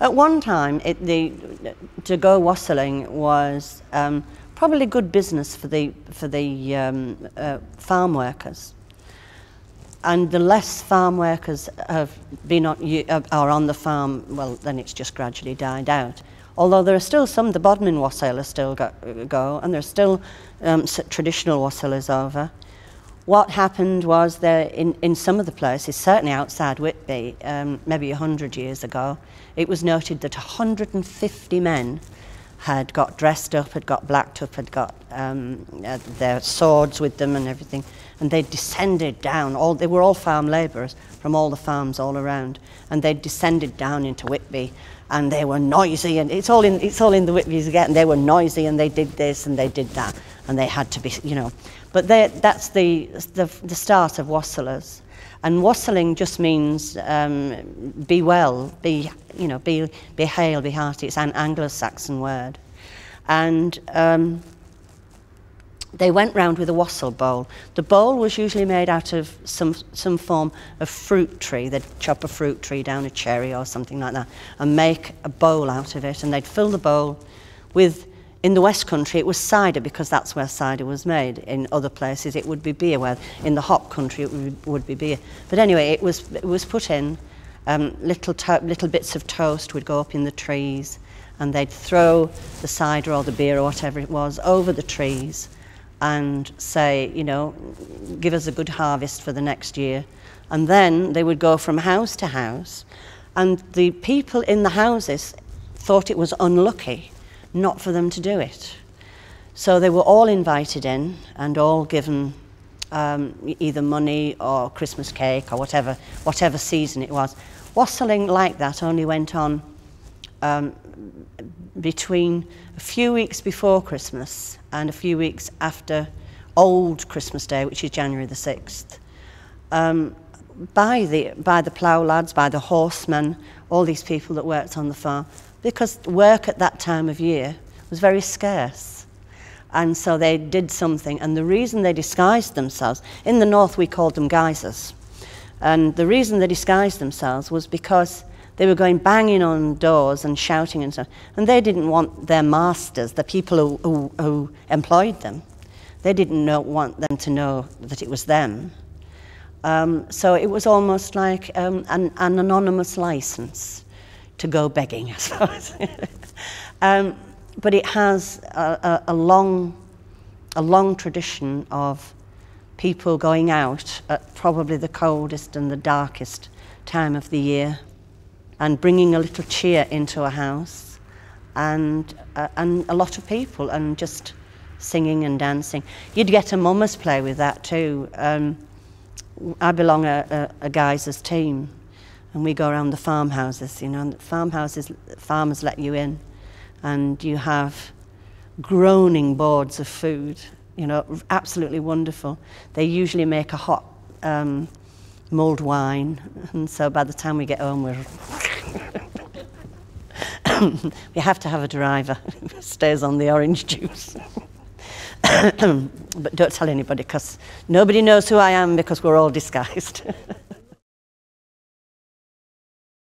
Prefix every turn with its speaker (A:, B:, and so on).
A: At one time, to go wassailing was probably good business for the farm workers. And the less farm workers are on the farm, well, then it's just gradually died out. Although there are still some, the Bodmin wassailers still go, and there's still traditional wassailers over. What happened was there, in some of the places, certainly outside Whitby, maybe 100 years ago, it was noted that 150 men had got dressed up, had got blacked up, had got their swords with them and everything, and they descended down. They were all farm labourers from all the farms all around, and they descended down into Whitby, and they were noisy, and it's all in the Whitbys again. And they were noisy, and they did this and they did that, and they had to be, you know. But that's the start of wassailers, and wassailing just means be well, be hale, be hearty. It's an Anglo-Saxon word, and they went round with a wassail bowl. The bowl was usually made out of some form of fruit tree. They'd chop a fruit tree down, a cherry or something like that, and make a bowl out of it. And they'd fill the bowl with, in the West Country, it was cider, because that's where cider was made. In other places, it would be beer. Well, in the hop country, it would be beer. But anyway, it was put in. Little bits of toast would go up in the trees, and they'd throw the cider or the beer or whatever it was over the trees, and say, you know, give us a good harvest for the next year. And then they would go from house to house, and the people in the houses thought it was unlucky not for them to do it. So they were all invited in and all given either money or Christmas cake or whatever season it was. Wassailing like that only went on between a few weeks before Christmas and a few weeks after Old Christmas Day, which is January the 6th. By the plough lads, by the horsemen, all these people that worked on the farm, because work at that time of year was very scarce. And so they did something, and the reason they disguised themselves, in the north we called them guisers, and the reason they disguised themselves was because they were going banging on doors and shouting and stuff, and they didn't want their masters, the people who employed them, they didn't want them to know that it was them. So it was almost like an anonymous license to go begging, I suppose. But it has a long tradition of people going out at probably the coldest and the darkest time of the year, and bringing a little cheer into a house, and a lot of people, and just singing and dancing. You'd get a mummers play with that too. I belong a guiser's team, and we go around the farmhouses, you know, and farmers let you in, and you have groaning boards of food, you know, absolutely wonderful. They usually make a hot mulled wine, and so by the time we get home, we have to have a driver who stays on the orange juice. But don't tell anybody, because nobody knows who I am, because we're all disguised.